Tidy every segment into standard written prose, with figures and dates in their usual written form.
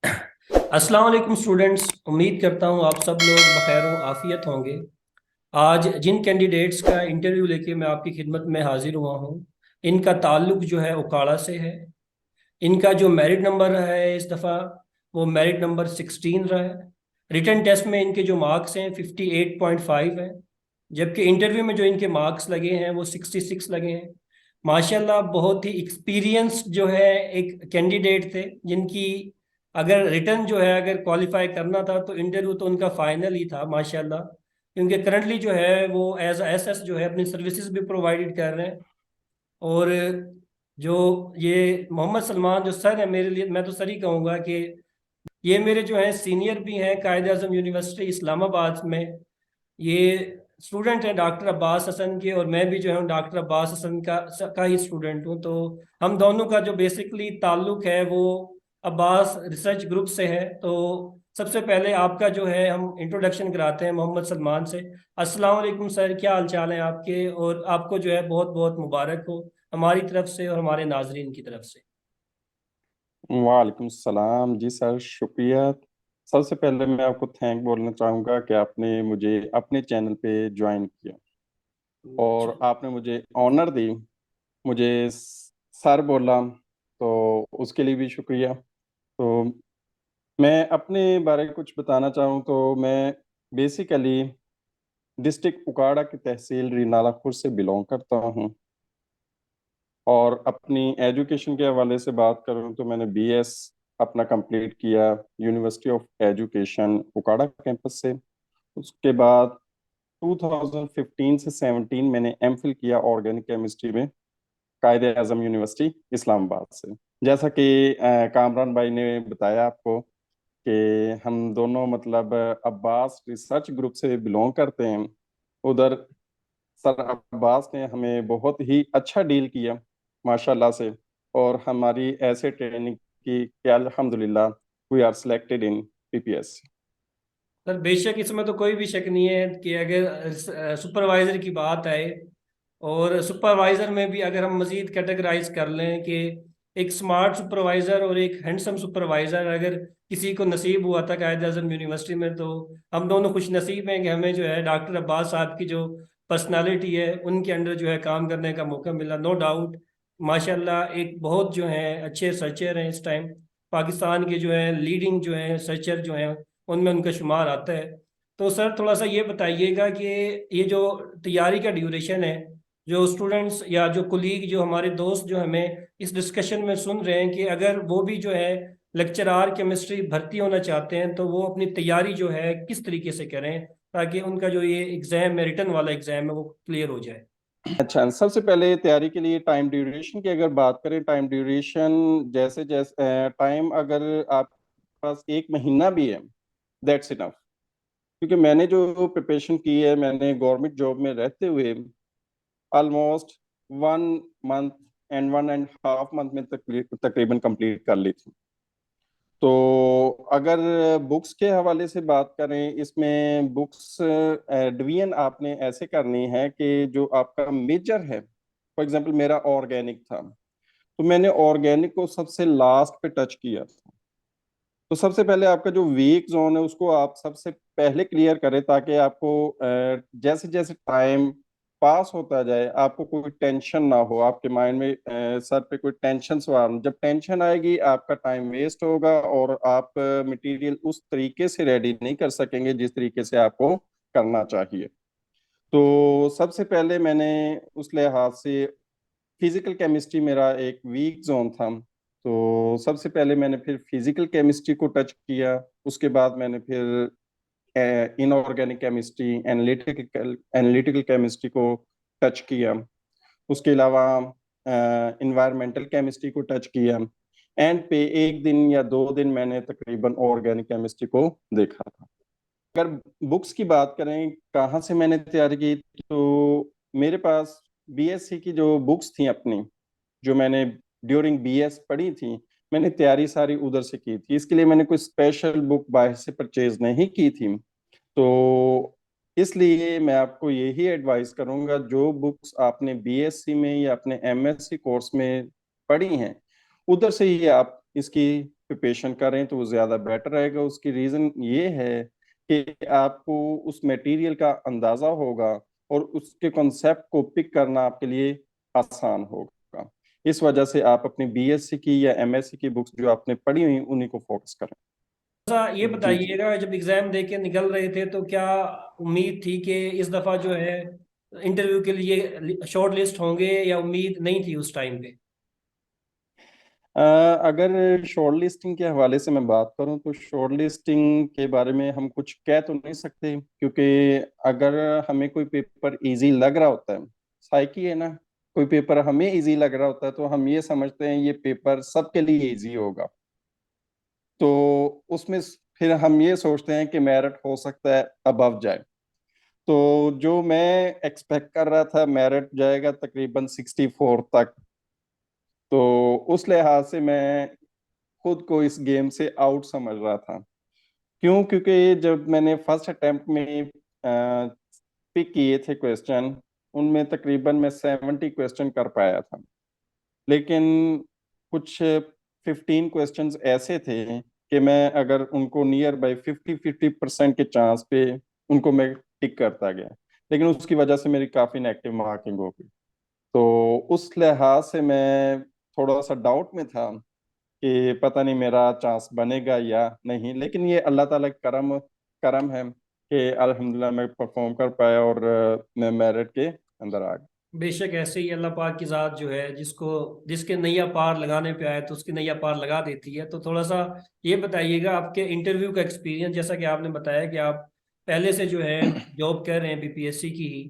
अस्सलाम वालेकुम स्टूडेंट्स। उम्मीद करता हूँ आप सब लोग बखैर व आफियत होंगे। आज जिन कैंडिडेट्स का इंटरव्यू लेके मैं आपकी खिदमत में हाजिर हुआ हूँ, इनका ताल्लुक जो है उकाड़ा से है। इनका जो मेरिट नंबर रहा है इस दफ़ा, वो मेरिट नंबर 16 रहा है। रिटन टेस्ट में इनके जो मार्क्स हैं 58.5 हैं, जबकि इंटरव्यू में जो इनके मार्क्स लगे हैं वो 66 लगे हैं। माशाल्लाह बहुत ही एक्सपीरियंस्ड जो है एक कैंडिडेट थे, जिनकी अगर रिटर्न जो है अगर क्वालिफाई करना था तो इंटरव्यू तो उनका फाइनल ही था माशाल्लाह। क्योंकि करंटली जो है वो एज एस एस जो है अपनी सर्विसेज भी प्रोवाइड कर रहे हैं। और जो ये मोहम्मद सलमान जो सर है, मेरे लिए मैं तो सर ही कहूँगा कि ये मेरे जो है सीनियर भी हैं कायद आजम यूनिवर्सिटी इस्लामाबाद में। ये स्टूडेंट हैं डॉक्टर अब्बास हसन के, और मैं भी जो है डॉक्टर अब्बास हसन का ही स्टूडेंट हूँ। तो हम दोनों का जो बेसिकली ताल्लुक है वो अब्बास रिसर्च ग्रुप से है। तो सबसे पहले आपका जो है हम इंट्रोडक्शन कराते हैं मोहम्मद सलमान से। अस्सलाम वालेकुम सर, क्या हाल चाल है आपके? और आपको जो है बहुत बहुत मुबारक हो हमारी तरफ से और हमारे नाजरीन की तरफ से। वालेकुम सलाम जी सर, शुक्रिया। सबसे पहले मैं आपको थैंक बोलना चाहूँगा कि आपने मुझे अपने चैनल पे ज्वाइन किया और आपने मुझे ऑनर दी, मुझे सर बोला, तो उसके लिए भी शुक्रिया। तो मैं अपने बारे में कुछ बताना चाहूँ तो मैं बेसिकली डिस्ट्रिक्ट उकाड़ा की तहसील रीनालाखुर से बिलोंग करता हूँ। और अपनी एजुकेशन के हवाले से बात करूं तो मैंने बीएस अपना कंप्लीट किया university of education Okara campus से। उसके बाद 2015 से 17 मैंने एमफिल किया ऑर्गेनिक केमिस्ट्री में कायद आजम यूनिवर्सिटी इस्लामाबाद से। जैसा कि कामरान भाई ने बताया आपको कि हम दोनों मतलब अब्बास रिसर्च ग्रुप से बिलोंग करते हैं। उधर सर अब्बास ने हमें बहुत ही अच्छा डील किया माशाल्लाह से, और हमारी ऐसे ट्रेनिंग की कि अल्हम्दुलिल्लाह we are selected in PPS. Sir बेशक इसमें तो कोई भी शक नहीं है कि अगर सुपरवाइजर की बात आए, और सुपरवाइजर में भी अगर हम मजीद कैटेगराइज कर लें कि एक स्मार्ट सुपरवाइजर और एक हैंडसम सुपरवाइजर अगर किसी को नसीब हुआ था कायद आजम यूनिवर्सिटी में, तो हम दोनों खुश नसीब हैं कि हमें जो है डॉक्टर अब्बास साहब की जो पर्सनालिटी है उनके अंडर जो है काम करने का मौका मिला। नो डाउट माशाल्लाह एक बहुत जो है अच्छे सर्चर हैं इस टाइम। पाकिस्तान के जो है लीडिंग जो है सर्चर जो हैं उनमें उनका शुमार आता है। तो सर थोड़ा सा ये बताइएगा कि ये जो तैयारी का ड्यूरेशन है, जो स्टूडेंट्स या जो कुलीग जो हमारे दोस्त जो हमें इस डिस्कशन में सुन रहे हैं, कि अगर वो भी जो है लेक्चरार केमिस्ट्री भर्ती होना चाहते हैं तो वो अपनी तैयारी जो है किस तरीके से करें ताकि उनका जो ये एग्ज़ाम है, रिटर्न वाला एग्ज़ाम है, वो क्लियर हो जाए। अच्छा, सबसे पहले तैयारी के लिए टाइम ड्यूरेशन की अगर बात करें, टाइम ड्यूरेशन जैसे जैसे टाइम अगर आपके पास एक महीना भी है, दैट्स इनफ। क्योंकि मैंने जो प्रिपरेशन की है, मैंने गवर्नमेंट जॉब में रहते हुए ऑलमोस्ट 1 मंथ एंड 1.5 मंथ में तकरीबन कंप्लीट कर ली थी। तो अगर बुक्स के हवाले से बात करें, इसमें बुक्स डिवीजन आपने ऐसे करनी है कि जो आपका मेजर है, फॉर एग्जांपल मेरा ऑर्गेनिक था, तो मैंने ऑर्गेनिक को सबसे लास्ट पे टच किया था। तो सबसे पहले आपका जो वीक जोन है उसको आप सबसे पहले क्लियर करें, ताकि आपको जैसे जैसे टाइम पास होता जाए आपको कोई टेंशन ना हो आपके माइंड में, सर पे कोई टेंशन सवार। जब टेंशन आएगी आपका टाइम वेस्ट होगा और आप मटेरियल उस तरीके से रेडी नहीं कर सकेंगे जिस तरीके से आपको करना चाहिए। तो सबसे पहले मैंने उस लिहाज से फिजिकल केमिस्ट्री मेरा एक वीक जोन था। तो सबसे पहले मैंने फिर फिजिकल केमिस्ट्री को टच किया। उसके बाद मैंने फिर inorganic chemistry, analytical analytical chemistry को टच किया। उसके अलावा इन्वायरमेंटल केमिस्ट्री को टच किया। एंड पे एक दिन या 2 दिन मैंने तकरीबन ऑर्गेनिक केमिस्ट्री को देखा था। अगर बुक्स की बात करें कहाँ से मैंने तैयारी की, तो मेरे पास बीएससी की जो बुक्स थी अपनी, जो मैंने ड्यूरिंग बीएस पढ़ी थी, मैंने तैयारी सारी उधर से की थी। इसके लिए मैंने कोई स्पेशल बुक बाहर से परचेज नहीं की थी। तो इसलिए मैं आपको यही एडवाइस करूंगा, जो बुक्स आपने बीएससी में या अपने एमएससी कोर्स में पढ़ी हैं, उधर से ही आप इसकी प्रिपरेशन करें तो वो ज़्यादा बेटर रहेगा। उसकी रीज़न ये है कि आपको उस मटेरियल का अंदाज़ा होगा और उसके कॉन्सेप्ट को पिक करना आपके लिए आसान होगा। इस वजह से आप अपनी बीएससी की या एमएससी की बुक्स जो आपने पढ़ी हुई उन्हीं को फोकस करें। ऐसा ये जी जी। बताइएगा, जब एग्जाम दे के निकल रहे थे तो क्या उम्मीद थी कि इस दफा जो है इंटरव्यू के लिए शॉर्ट लिस्ट होंगे, या उम्मीद नहीं थी उस टाइम पे? अगर शॉर्ट लिस्टिंग के हवाले से मैं बात करूं तो शॉर्ट लिस्टिंग के बारे में हम कुछ कह तो नहीं सकते, क्योंकि अगर हमें कोई पेपर इजी लग रहा होता है, साइकी है ना, कोई पेपर हमें इजी लग रहा होता है तो हम ये समझते हैं ये पेपर सबके लिए इजी होगा, तो उसमें फिर हम ये सोचते हैं कि मेरिट हो सकता है अबव जाए। तो जो मैं एक्सपेक्ट कर रहा था मेरिट जाएगा तकरीबन 64 तक, तो उस लिहाज से मैं खुद को इस गेम से आउट समझ रहा था। क्यों? क्योंकि जब मैंने फर्स्ट अटेम्प्ट में पिक किए थे क्वेश्चन, उनमें तकरीबन मैं 70 क्वेश्चन कर पाया था, लेकिन कुछ 15 क्वेश्चंस ऐसे थे कि मैं अगर उनको नियर बाई 50-50% के चांस पे उनको मैं टिक करता गया, लेकिन उसकी वजह से मेरी काफ़ी नेगेटिव मार्किंग हो गई। तो उस लिहाज से मैं थोड़ा सा डाउट में था कि पता नहीं मेरा चांस बनेगा या नहीं, लेकिन ये अल्लाह ताला का करम करम है कि अल्हम्दुलिल्लाह मैं परफॉर्म कर पाया और मैं मेरिट के अंदर आ गया। बेशक ऐसे ही अल्लाह पाक की ज़ात जो है, जिसको जिसके नैया पार लगाने पे आए तो उसकी नैया पार लगा देती है। तो थोड़ा सा ये बताइएगा आपके इंटरव्यू का एक्सपीरियंस, जैसा कि आपने बताया कि आप पहले से जो है जॉब कर रहे हैं बीपीएससी की ही।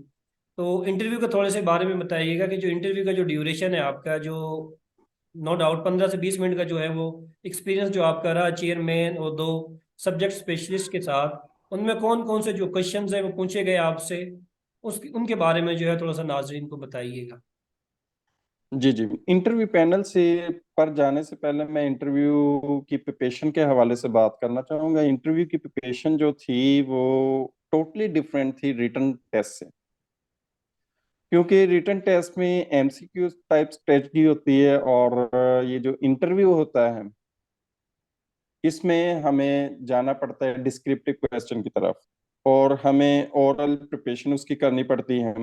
तो इंटरव्यू के थोड़े से बारे में बताइएगा कि जो इंटरव्यू का जो ड्यूरेशन है आपका, जो नो डाउट 15 से 20 मिनट का जो है वो एक्सपीरियंस जो आपका रहा चेयरमैन और दो सब्जेक्ट स्पेशलिस्ट के साथ, उनमें कौन कौन से जो क्वेश्चंस हैं वो पूछे गए आपसे, उसके उनके बारे में जो है थोड़ा सा नाजरीन को बताइएगा। जी जी। इंटरव्यू पैनल से पर जाने से पहले मैं इंटरव्यू की प्रिपरेशन के हवाले से बात करना चाहूँगा। इंटरव्यू की प्रिपरेशन जो थी वो टोटली डिफरेंट थी रिटन टेस्ट से, क्योंकि रिटन टेस्ट में एमसीक्यू टाइप स्ट्रेटजी होती है और ये जो इंटरव्यू होता है इसमें हमें जाना पड़ता है डिस्क्रिप्टिव क्वेश्चन की तरफ, और हमें ओरल प्रिपरेशन उसकी करनी पड़ती है।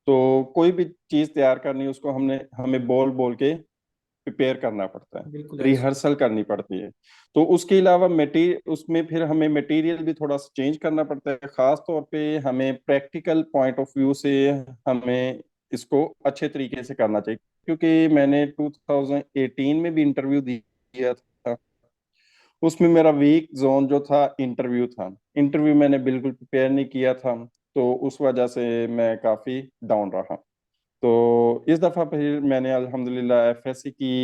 तो कोई भी चीज़ तैयार करनी है उसको हमें बोल बोल के प्रिपेयर करना पड़ता है, बिल्कुल ऐसे। रिहर्सल करनी पड़ती है। तो उसके अलावा मटेरियल उसमें फिर हमें मटेरियल भी थोड़ा सा चेंज करना पड़ता है, खास तौर पे हमें प्रैक्टिकल पॉइंट ऑफ व्यू से हमें इसको अच्छे तरीके से करना चाहिए, क्योंकि मैंने 2018 में भी इंटरव्यू दिया था। उसमें मेरा वीक जोन जो था इंटरव्यू था, इंटरव्यू मैंने बिल्कुल प्रिपेयर नहीं किया था, तो उस वजह से मैं काफ़ी डाउन रहा। तो इस दफ़ा फिर मैंने अल्हम्दुलिल्लाह एफएससी की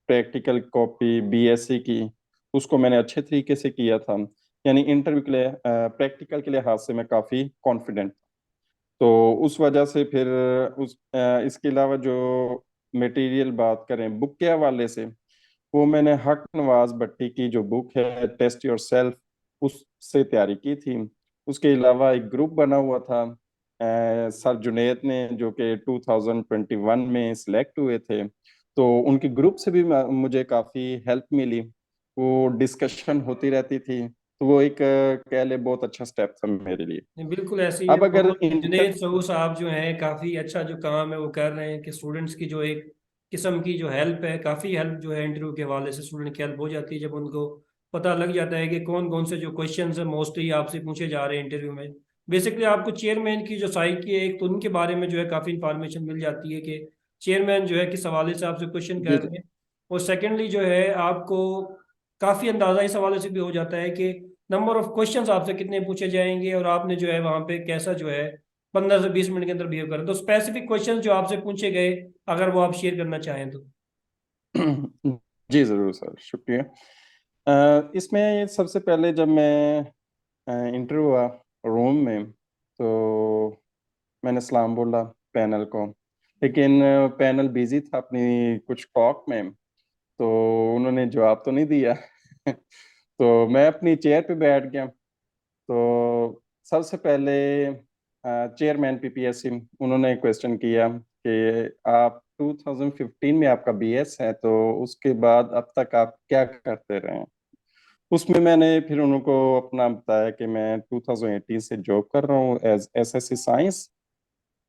प्रैक्टिकल कॉपी बीएससी की उसको मैंने अच्छे तरीके से किया था, यानी इंटरव्यू के लिए प्रैक्टिकल के लिहाज से मैं काफ़ी कॉन्फिडेंट। तो उस वजह से फिर इसके अलावा जो मटेरियल बात करें बुक के हवाले से, वो मैंने हक नवाज भट्टी की जो बुक है टेस्ट योर सेल्फ उससे तैयारी की थी। उसके अलावा एक ग्रुप बना हुआ था सर जुनेद ने, जो कि 2021 में सिलेक्ट हुए थे, तो उनके ग्रुप से भी मुझे काफ़ी हेल्प मिली। वो डिस्कशन होती रहती थी, तो वो एक कह ले बहुत अच्छा स्टेप था मेरे लिए। नहीं, बिल्कुल ऐसे ही है। अब अगर और जुनेद सऊद साहब जो हैं काफ़ी अच्छा जो काम है वो कर रहे हैं कि स्टूडेंट्स की जो एक किस्म की जो हेल्प है, काफ़ी हेल्प जो है इंटरव्यू के हवाले से स्टूडेंट की हेल्प हो जाती है, जब उनको पता लग जाता है कि कौन कौन से जो क्वेश्चन है मोस्टली आपसे पूछे जा रहे हैं इंटरव्यू में। बेसिकली आपको चेयरमैन की जो साइकी है एक, तो उनके बारे में जो है काफ़ी इंफॉर्मेशन मिल जाती है कि चेयरमैन जो है किस हवाले से आपसे क्वेश्चन जी कर जी। रहे हैं। और सेकेंडली जो है आपको काफ़ी अंदाज़ा इस हवाले से भी हो जाता है कि नंबर ऑफ क्वेश्चंस आपसे कितने पूछे जाएंगे, और आपने जो है वहां पे कैसा जो है 15 से 20 मिनट के अंदर बिहेव करें। तो स्पेसिफिक क्वेश्चंस जो आपसे पूछे गए, अगर वो आप शेयर करना चाहें तो। जी ज़रूर सर, शुक्रिया। इसमें सबसे पहले जब मैं इंटरव्यू हुआ रूम में, तो मैंने सलाम बोला पैनल को, लेकिन पैनल बिजी था अपनी कुछ टॉक में, तो उन्होंने जवाब तो नहीं दिया। तो मैं अपनी चेयर पे बैठ गया। तो सबसे पहले चेयरमैन पीपीएससी उन्होंने क्वेश्चन किया कि आप 2015 में आपका बीएस है, तो उसके बाद अब तक आप क्या करते रहे हैं? उसमें मैंने फिर उनको अपना बताया कि मैं 2018 से जॉब कर रहा हूँ एज एसएससी साइंस।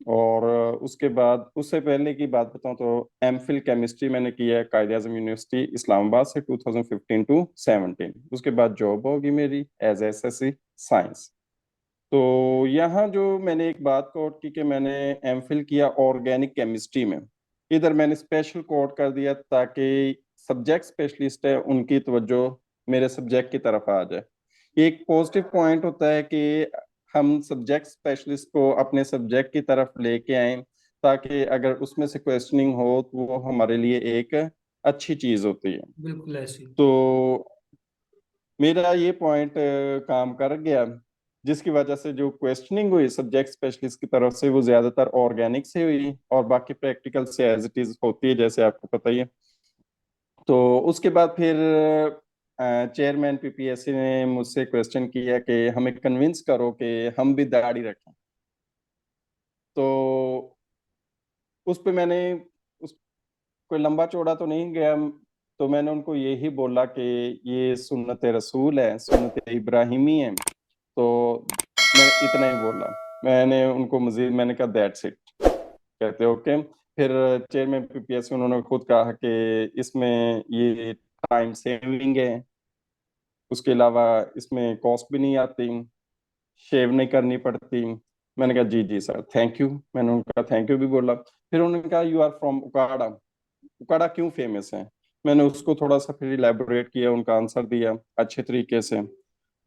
और उसके बाद, उससे पहले की बात बताऊं तो एमफिल केमिस्ट्री मैंने किया है कायद आजम यूनिवर्सिटी इस्लामाबाद से 2015 टू 17। उसके बाद जॉब होगी मेरी एज एसएससी साइंस। तो यहाँ जो मैंने एक बात कोट की कि मैंने एमफिल किया ऑर्गेनिक केमिस्ट्री में, इधर मैंने स्पेशल कोट कर दिया ताकि सब्जेक्ट स्पेशलिस्ट है उनकी तवज्जो मेरे सब्जेक्ट की तरफ आ जाए। एक पॉजिटिव पॉइंट होता है कि हम सब्जेक्ट स्पेशलिस्ट को अपने सब्जेक्ट की तरफ लेके आए, ताकि अगर उसमें से क्वेश्चनिंग हो तो वो हमारे लिए एक अच्छी चीज होती है। बिल्कुल ऐसी। तो मेरा ये पॉइंट काम कर गया, जिसकी वजह से जो क्वेश्चनिंग हुई सब्जेक्ट स्पेशलिस्ट की तरफ से वो ज्यादातर ऑर्गेनिक से हुई, और बाकी प्रैक्टिकल से एज इट इज होती है जैसे आपको पता ही है। तो उसके बाद फिर चेयरमैन पीपीएससी ने मुझसे क्वेश्चन किया कि हमें कन्विंस करो कि हम भी दाढ़ी रखें। तो उस पे मैंने उस कोई लंबा चौड़ा तो नहीं गया। तो मैंने उनको यही बोला कि ये सुन्नत रसूल है, सुन्नत इब्राहिमी है। तो मैं इतना ही बोला। मैंने उनको मजीद मैंने कहा दैट्स इट, कहते ओके। फिर चेयरमैन पीपीएससी उन्होंने खुद कहा कि इसमें ये टाइम सेविंग है, उसके अलावा इसमें कॉस्ट भी नहीं आती, शेव नहीं करनी पड़ती। मैंने कहा जी जी सर थैंक यू, मैंने उनका थैंक यू भी बोला। फिर उन्होंने कहा you are from Okara, Okara क्यों फेमस है? मैंने उसको थोड़ा सा फिर इलेबोरेट किया, उनका आंसर दिया अच्छे तरीके से।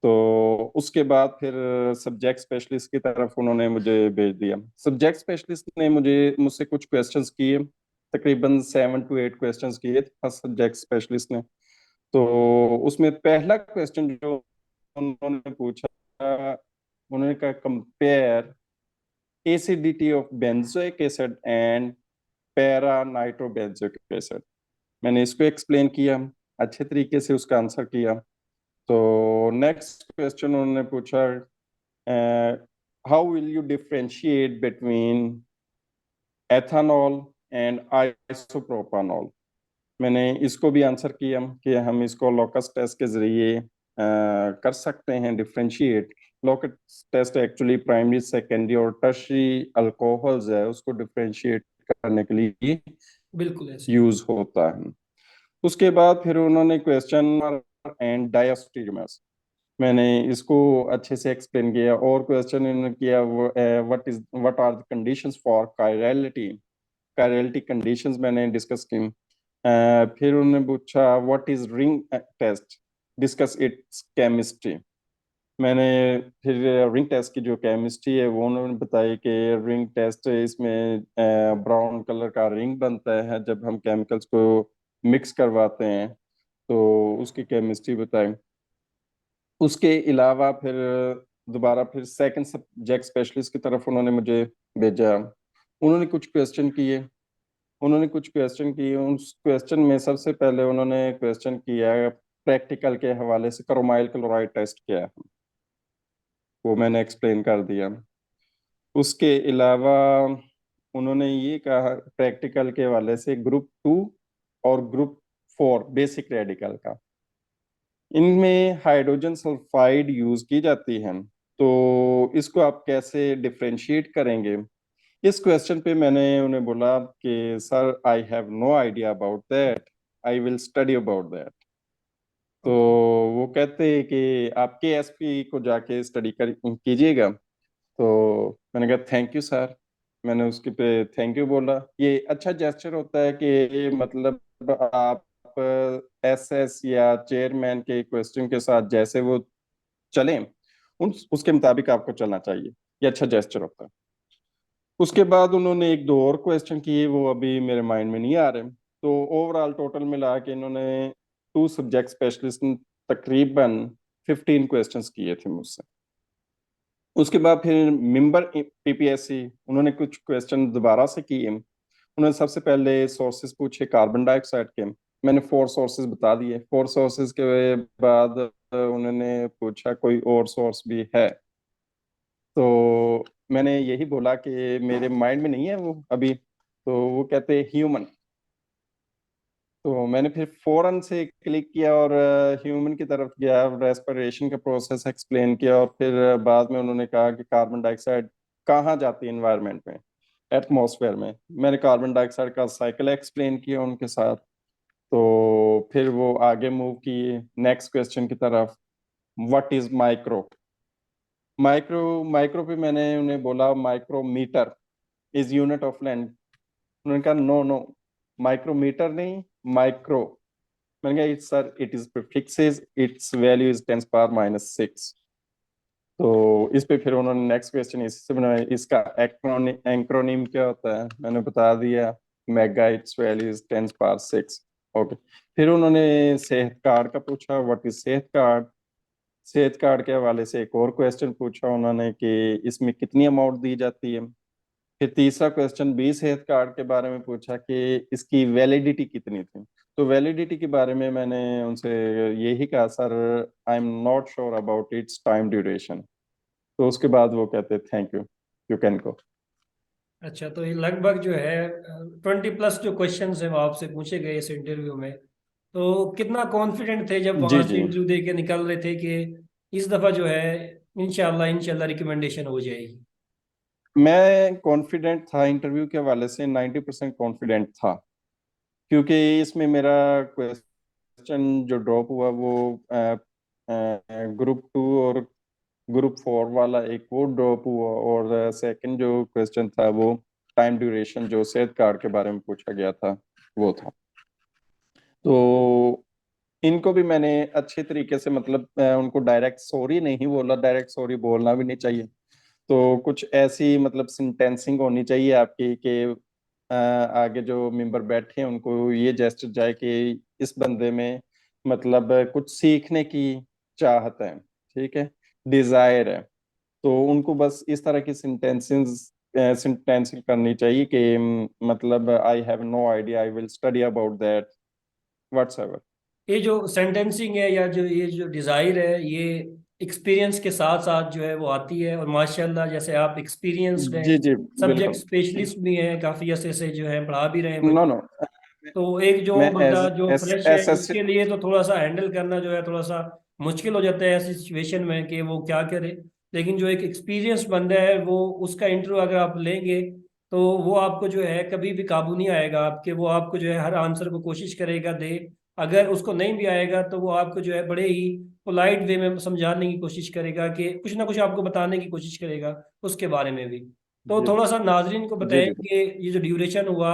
तो उसके बाद फिर सब्जेक्ट स्पेशलिस्ट की तरफ उन्होंने मुझे भेज दिया। सब्जेक्ट स्पेशलिस्ट ने मुझसे कुछ क्वेश्चंस किए, तकरीबन 7 to 8 क्वेश्चंस किए थे फर्स्ट सब्जेक्ट स्पेशलिस्ट ने। तो उसमें पहला क्वेश्चन जो उन्होंने पूछा, उन्होंने कहा compare acidity of benzoic acid and para nitrobenzoic acid. मैंने इसको एक्सप्लेन किया, अच्छे तरीके से उसका आंसर किया। तो नेक्स्ट क्वेश्चन उन्होंने पूछा how will you differentiate between ethanol and isopropanol. मैंने इसको भी आंसर किया कि हम इसको लोकस टेस्ट के जरिए कर सकते हैं differentiate. Lucas test actually primary secondary और टर्शरी अल्कोहल्स है उसको डिफरेंशिएट करने के लिए बिल्कुल ऐसी। यूज होता है। उसके बाद फिर उन्होंने क्वेश्चन एंड डायस्टीरियमर्स, मैंने इसको अच्छे से एक्सप्लेन किया। और क्वेश्चन इन्होंने किया what are the conditions for chirality, chirality conditions मैंने डिस्कस की। फिर उन्होंने पूछा what is ring test, discuss it's chemistry. मैंने फिर रिंग टेस्ट की जो केमिस्ट्री है वो उन्होंने बताई कि रिंग टेस्ट इसमें ब्राउन कलर का रिंग बनता है जब हम केमिकल्स को मिक्स करवाते हैं, तो उसकी केमिस्ट्री बताई। उसके अलावा फिर दोबारा फिर सेकंड सब्जेक्ट स्पेशलिस्ट की तरफ उन्होंने मुझे भेजा। उन्होंने कुछ क्वेश्चन किए, उस क्वेश्चन में सबसे पहले उन्होंने क्वेश्चन किया प्रैक्टिकल के हवाले से क्रोमाइल क्लोराइड टेस्ट किया है, वो मैंने एक्सप्लेन कर दिया। उसके अलावा उन्होंने ये कहा प्रैक्टिकल के हवाले से ग्रुप 2 और ग्रुप 4 बेसिक रेडिकल का, इनमें हाइड्रोजन सल्फाइड यूज की जाती है, तो इसको आप कैसे डिफरेंशिएट करेंगे? इस क्वेश्चन पे मैंने उन्हें बोला कि sir I have no idea about that, I will study about that. तो ओके। वो कहते हैं कि आप के एस पी को जाके स्टडी कर कीजिएगा। तो मैंने कहा थैंक यू सर, मैंने उसके पे थैंक यू बोला। ये अच्छा जेस्चर होता है कि मतलब आप एसएस या चेयरमैन के क्वेश्चन के साथ जैसे वो चलें उसके मुताबिक आपको चलना चाहिए, ये अच्छा जेस्चर होता है। उसके बाद उन्होंने एक दो और क्वेश्चन किए, वो अभी मेरे माइंड में नहीं आ रहे। तो ओवरऑल टोटल मिला के इन्होंने टू सब्जेक्ट स्पेशलिस्ट तकरीबन 15 क्वेश्चंस किए थे मुझसे। उसके बाद फिर मेंबर पीपीएससी उन्होंने कुछ क्वेश्चन दोबारा से किए। उन्होंने सबसे पहले सोर्सेज पूछे कार्बन डाइऑक्साइड के, मैंने 4 सोर्सेज बता दिए। 4 सोर्सेज के बाद उन्होंने पूछा कोई और सोर्स भी है, तो मैंने यही बोला कि मेरे माइंड में नहीं है वो अभी। तो वो कहते हैं ह्यूमन। तो मैंने फिर फौरन से क्लिक किया और ह्यूमन की तरफ गया, रेस्पिरेशन का प्रोसेस एक्सप्लेन किया, और फिर बाद में उन्होंने कहा कि कार्बन डाइऑक्साइड कहाँ जाती है इन्वायरमेंट में, एटमॉस्फेयर में। मैंने कार्बन डाइऑक्साइड का साइकिल एक्सप्लेन किया उनके साथ। तो फिर वो आगे मूव किए नेक्स्ट क्वेश्चन की तरफ, what is micro. Micro micro पे मैंने उन्हें बोला micrometre is unit of length. उन्होंने कहा नो नो, माइक्रोमीटर नहीं, माइक्रो। मैंने कहा it's sir it is prefixes, it's value is 10⁻⁶। तो इस पे फिर उन्होंने नेक्स्ट क्वेश्चन इससे बनाया, इसका एक्रोनिम क्या होता है, मैंने बता दिया, mega, it's value is 10⁻⁶। Okay. फिर उन्होंने सेहत कार्ड का पूछा, व्हाट इज सेहत कार्ड। सेहत कार्ड के हवाले से एक और क्वेश्चन पूछा उन्होंने कि इसमें कितनी अमाउंट दी जाती है। फिर तीसरा क्वेश्चन भी सेहत कार्ड के बारे में पूछा कि इसकी वैलिडिटी कितनी थी। तो वैलिडिटी के बारे में मैंने उनसे यही कहा, sir I am not sure about it's time duration. तो उसके बाद वो कहते thank you, you can go. अच्छा, तो ये लगभग जो है 20+ जो क्वेश्चंस हैं वो आपसे पूछे गए इस इंटरव्यू में। तो कितना कॉन्फिडेंट थे जब वहां जी से जी। इंटरव्यू दे के निकल रहे थे कि इस दफा जो है इंशाल्लाह इंशाल्लाह रिकमेंडेशन हो जाएगी? मैं कॉन्फिडेंट था, इंटरव्यू के हवाले से 90% कॉन्फिडेंट था, क्योंकि इसमें मेरा क्वेश्चन जो ड्रॉप हुआ वो ग्रुप 2 और ग्रुप 4 वाला एक वो ड्रॉप हुआ, और सेकंड जो क्वेश्चन था वो टाइम ड्यूरेशन जो सेहत कार्ड के बारे में पूछा गया था वो था। तो इनको भी मैंने अच्छे तरीके से, मतलब उनको डायरेक्ट सॉरी नहीं बोला, डायरेक्ट सॉरी बोलना भी नहीं चाहिए। तो कुछ ऐसी मतलब सेंटेंसिंग होनी चाहिए आपकी कि आगे जो मेंबर बैठे हैं उनको ये जेस्चर जाए कि इस बंदे में मतलब कुछ सीखने की चाहत है, ठीक है, डिजायर है। तो उनको बस इस तरह की सेंटेंसिंग करनी चाहिए कि मतलब I have no idea, I will study about that, whatsoever. ये जो सेंटेंसिंग है या जो ये जो डिज़ायर है, ये एक्सपीरियंस के साथ साथ जो है वो आती है। और माशाल्लाह जैसे आप एक्सपीरियंस्ड हैं, जी जी, सब्जेक्ट बिल्कुल। स्पेशलिस्ट भी हैं, काफ़ी अरसे से जो है पढ़ा भी रहे हैं नो बच्चों। नो, तो एक जो मैं बंदा एज जो एस फ्रेश है एस एस उसके लिए तो थोड़ा सा हैंडल करना जो है थोड़ा सा मुश्किल हो जाता है ऐसी सिचुएशन में कि वो क्या करे। लेकिन जो एक एक्सपीरियंस बंदा है वो उसका इंटरव्यू अगर आप लेंगे तो वो आपको जो है कभी भी काबू नहीं आएगा आपके। वो आपको जो है हर आंसर को कोशिश करेगा दे। अगर उसको नहीं भी आएगा तो वो आपको जो है बड़े ही पोलाइट वे में समझाने की कोशिश करेगा कि कुछ ना कुछ आपको बताने की कोशिश करेगा उसके बारे में भी। तो जी थोड़ा सा नाजरीन को जी बताएं जी। कि ये जो ड्यूरेशन हुआ,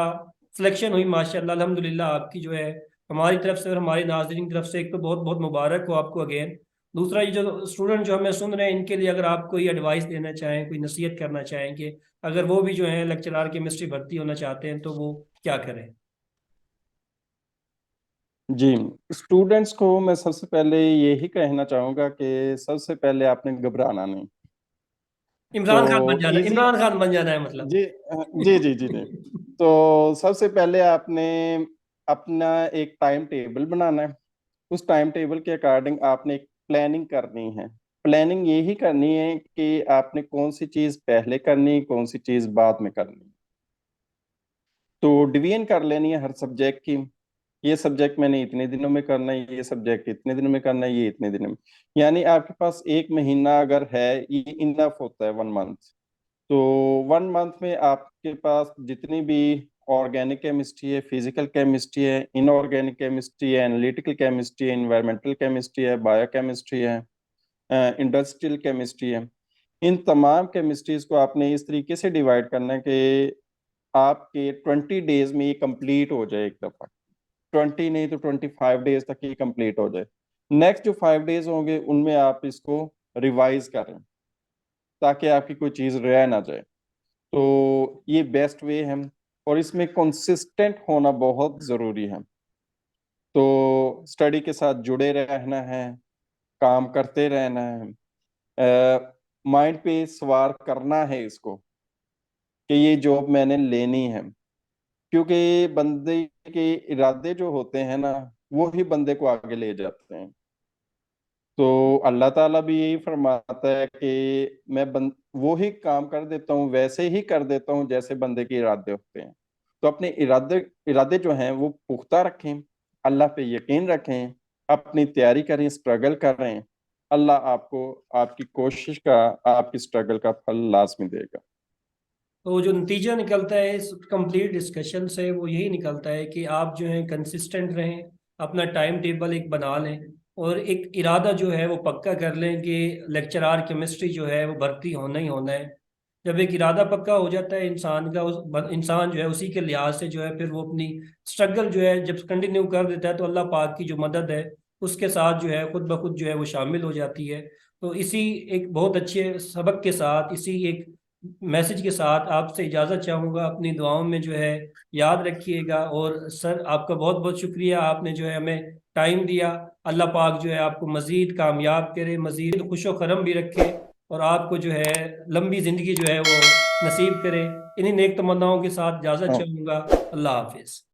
सिलेक्शन हुई, माशाल्लाह अल्हम्दुलिल्लाह आपकी जो है हमारी तरफ से और हमारी नाजरीन की तरफ से एक तो बहुत बहुत मुबारक हो आपको अगेन। दूसरा, ये जो स्टूडेंट जो हमें सुन रहे हैं इनके लिए अगर आप कोई एडवाइस देना चाहें, कोई नसीहत करना चाहें कि अगर वो भी जो है लेक्चरार केमिस्ट्री भर्ती होना चाहते हैं तो वो क्या करें? जी, स्टूडेंट्स को मैं सबसे पहले यही कहना चाहूँगा कि सबसे पहले आपने घबराना नहीं। तो इमरान खान बन जाना, इजी, इमरान खान बन जाना है मतलब। जी जी जी जी जी। तो सबसे पहले आपने अपना एक टाइम टेबल बनाना है। उस टाइम टेबल के अकॉर्डिंग आपने एक प्लानिंग करनी है। प्लानिंग यही करनी है कि आपने कौन सी चीज़ पहले करनी, कौन सी चीज़ बाद में करनी। तो डिवीजन कर लेनी है हर सब्जेक्ट की, ये सब्जेक्ट मैंने इतने दिनों में करना है, ये सब्जेक्ट इतने दिनों में करना है, ये इतने दिनों में। यानी आपके पास एक महीना अगर है, ये इनफ होता है 1 मंथ। तो 1 मंथ में आपके पास जितनी भी ऑर्गेनिक केमिस्ट्री है, फिजिकल केमिस्ट्री है, इनऑर्गेनिक केमिस्ट्री है, एनालिटिकल केमिस्ट्री है, इन्वायरमेंटल केमिस्ट्री है, बायोकेमिस्ट्री है, इंडस्ट्रियल केमिस्ट्री है, इन तमाम केमिस्ट्रीज को आपने इस तरीके से डिवाइड करना है कि आपके 20 डेज में ये कंप्लीट हो जाए एक दफा। 20 नहीं तो 25 डेज तक ये कंप्लीट हो जाए। नेक्स्ट जो 5 डेज होंगे उनमें आप इसको रिवाइज करें, ताकि आपकी कोई चीज रह ना जाए। तो ये बेस्ट वे है, और इसमें कंसिस्टेंट होना बहुत जरूरी है। तो स्टडी के साथ जुड़े रहना है, काम करते रहना है, माइंड पे सवार करना है इसको कि ये जॉब मैंने लेनी है। क्योंकि बंदे के इरादे जो होते हैं ना, वो ही बंदे को आगे ले जाते हैं। तो अल्लाह ताला भी यही फरमाता है कि वो ही काम कर देता हूँ, वैसे ही कर देता हूँ जैसे बंदे के इरादे होते हैं। तो अपने इरादे इरादे जो हैं वो पुख्ता रखें, अल्लाह पे यकीन रखें, अपनी तैयारी करें, स्ट्रगल करें। अल्लाह आपको आपकी कोशिश का, आपकी स्ट्रगल का फल लाजमी देगा। तो जो नतीजा निकलता है इस कंप्लीट डिस्कशन से वो यही निकलता है कि आप जो है कंसिस्टेंट रहें, अपना टाइम टेबल एक बना लें और एक इरादा जो है वो पक्का कर लें कि लेक्चरार केमिस्ट्री जो है वो भर्ती होना ही होना है। जब एक इरादा पक्का हो जाता है इंसान का, उस इंसान जो है उसी के लिहाज से जो है फिर वो अपनी स्ट्रगल जो है जब कंटिन्यू कर देता है तो अल्लाह पाक की जो मदद है उसके साथ जो है खुद ब खुद जो है वो शामिल हो जाती है। तो इसी एक बहुत अच्छे सबक के साथ, इसी एक मैसेज के साथ आपसे इजाज़त चाहूँगा। अपनी दुआओं में जो है याद रखिएगा। और सर आपका बहुत बहुत शुक्रिया, आपने जो है हमें टाइम दिया। अल्लाह पाक जो है आपको मज़ीद कामयाब करे, मज़ीद खुशो खरम भी रखे और आपको जो है लंबी ज़िंदगी जो है वो नसीब करे। इन्हीं नेक तमन्नाओं के साथ इजाज़त हाँ, चाहूँगा। अल्लाह हाफिज़।